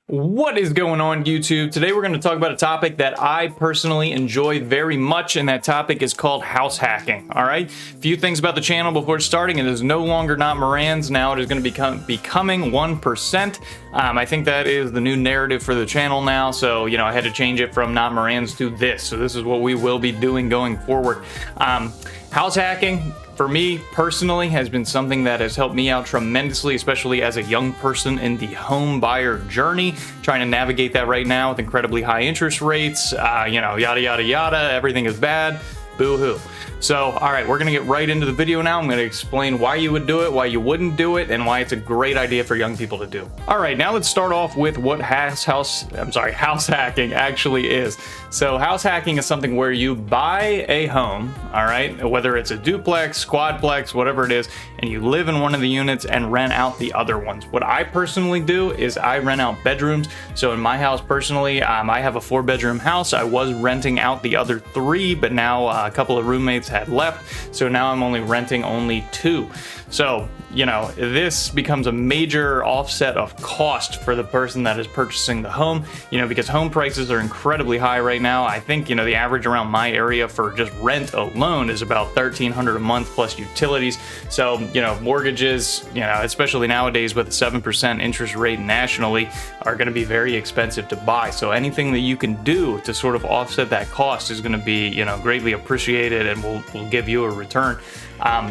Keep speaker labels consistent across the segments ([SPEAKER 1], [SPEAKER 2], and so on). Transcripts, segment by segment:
[SPEAKER 1] What is going on, YouTube? Today we're going to talk about a topic that I personally enjoy very much, and that topic is called house hacking. All right, a few things about the channel before starting. It is no longer Not Moran's. Now it is going to becoming 1%. I think that is the new narrative for the channel now. So, I had to change it from Not Moran's to this. So this is what we will be doing going forward. House hacking, for me personally, has been something that has helped me out tremendously, especially as a young person in the home buyer journey, trying to navigate that right now with incredibly high interest rates, yada, yada, yada, everything is bad, boo-hoo. So, all right, we're gonna get right into the video now. I'm gonna explain why you would do it, why you wouldn't do it, and why it's a great idea for young people to do. All right, now let's start off with what house hacking actually is. So house hacking is something where you buy a home, all right, whether it's a duplex, quadplex, whatever it is, and you live in one of the units and rent out the other ones. What I personally do is I rent out bedrooms. So in my house personally, I have a 4-bedroom house. I was renting out the other 3, but now a couple of roommates had left, so now I'm only renting 2. So, this becomes a major offset of cost for the person that is purchasing the home, because home prices are incredibly high right now. I think, the average around my area for just rent alone is about $1,300 a month plus utilities. So, mortgages, especially nowadays with a 7% interest rate nationally, are going to be very expensive to buy. So anything that you can do to sort of offset that cost is going to be, greatly appreciated and will give you a return.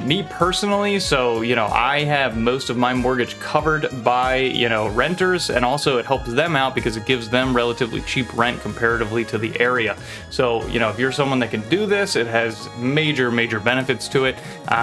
[SPEAKER 1] Me personally, so, I have most of my mortgage covered by, renters, and also it helps them out because it gives them relatively cheap rent comparatively to the area. So, if you're someone that can do this, it has major benefits to it,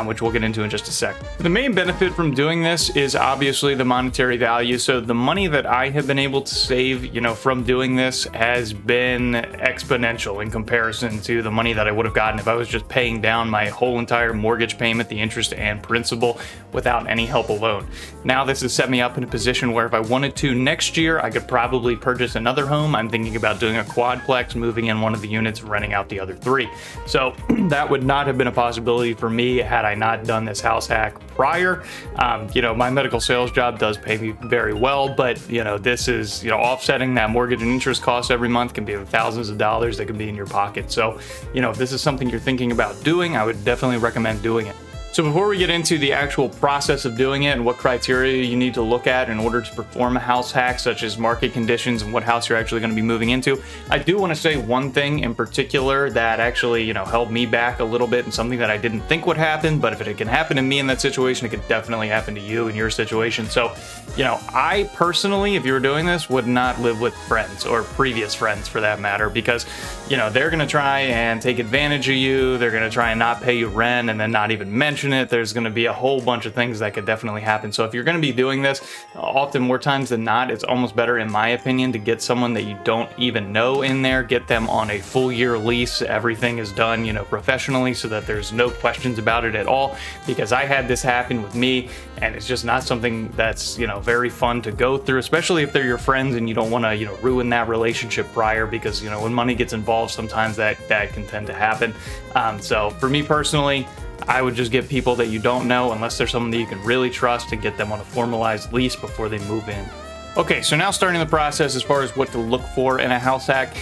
[SPEAKER 1] which we'll get into in just a sec. The main benefit from doing this is obviously the monetary value. So the money that I have been able to save, from doing this has been exponential in comparison to the money that I would have gotten if I was just paying down my whole entire mortgage payment, the interest and principal, without any help alone. Now this has set me up in a position where if I wanted to next year, I could probably purchase another home. I'm thinking about doing a quadplex, moving in one of the units, renting out the other 3. So that would not have been a possibility for me had I not done this house hack prior. My medical sales job does pay me very well, but this is, offsetting that mortgage and interest costs every month can be thousands of dollars that can be in your pocket. So, if this is something you're thinking about doing, I would definitely recommend doing it. So before we get into the actual process of doing it and what criteria you need to look at in order to perform a house hack, such as market conditions and what house you're actually going to be moving into, I do want to say one thing in particular that actually, held me back a little bit, and something that I didn't think would happen, but if it can happen to me in that situation, it could definitely happen to you in your situation. So, I personally, if you were doing this, would not live with friends, or previous friends for that matter, because, they're going to try and take advantage of you. They're going to try and not pay you rent and then not even mention it. There's going to be a whole bunch of things that could definitely happen. So if you're going to be doing this, often more times than not, it's almost better, in my opinion, to get someone that you don't even know in there, get them on a full year lease. Everything is done, professionally, so that there's no questions about it at all, because I had this happen with me, and it's just not something that's, very fun to go through, especially if they're your friends and you don't want to, ruin that relationship prior, because, when money gets involved, sometimes that can tend to happen. So for me personally, I would just get people that you don't know, unless there's someone that you can really trust, and get them on a formalized lease before they move in. Okay, so now starting the process as far as what to look for in a house hack.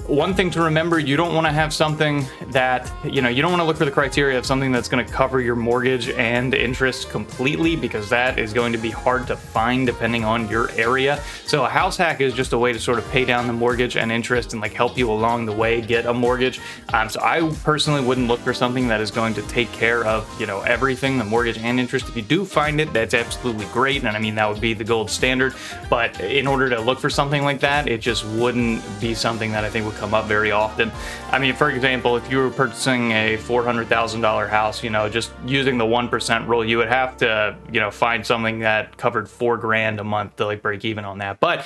[SPEAKER 1] One thing to remember, you don't want to have something that, you don't want to look for the criteria of something that's going to cover your mortgage and interest completely, because that is going to be hard to find depending on your area. So a house hack is just a way to sort of pay down the mortgage and interest and help you along the way get a mortgage. So I personally wouldn't look for something that is going to take care of, everything, the mortgage and interest. If you do find it, that's absolutely great. And I mean, that would be the gold standard. But in order to look for something like that, it just wouldn't be something that I think would come up very often. I mean, for example, if you were purchasing a $400,000 house, just using the 1% rule, you would have to, find something that covered $4,000 a month to break even on that. But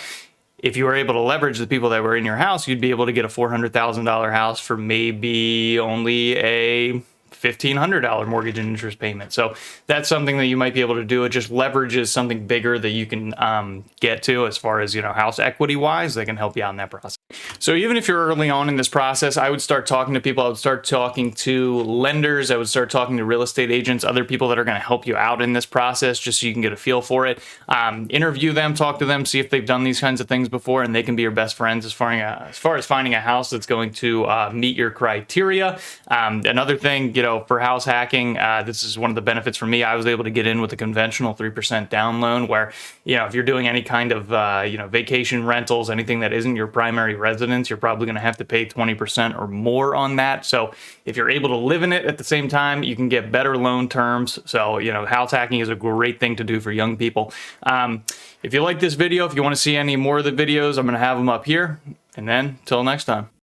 [SPEAKER 1] if you were able to leverage the people that were in your house, you'd be able to get a $400,000 house for maybe only a $1,500 mortgage and interest payment. So that's something that you might be able to do. It just leverages something bigger that you can get to as far as, house equity wise. They can help you out in that process. So even if you're early on in this process, I would start talking to people. I would start talking to lenders. I would start talking to real estate agents, other people that are going to help you out in this process, just so you can get a feel for it. Interview them, talk to them, see if they've done these kinds of things before, and they can be your best friends as far as finding a house that's going to meet your criteria. Another thing, for house hacking, this is one of the benefits for me. I was able to get in with a conventional 3% down loan where, if you're doing any kind of, vacation rentals, anything that isn't your primary residence, you're probably going to have to pay 20% or more on that. So if you're able to live in it at the same time, you can get better loan terms. So, house hacking is a great thing to do for young people. If you like this video, if you want to see any more of the videos, I'm going to have them up here. And then till next time.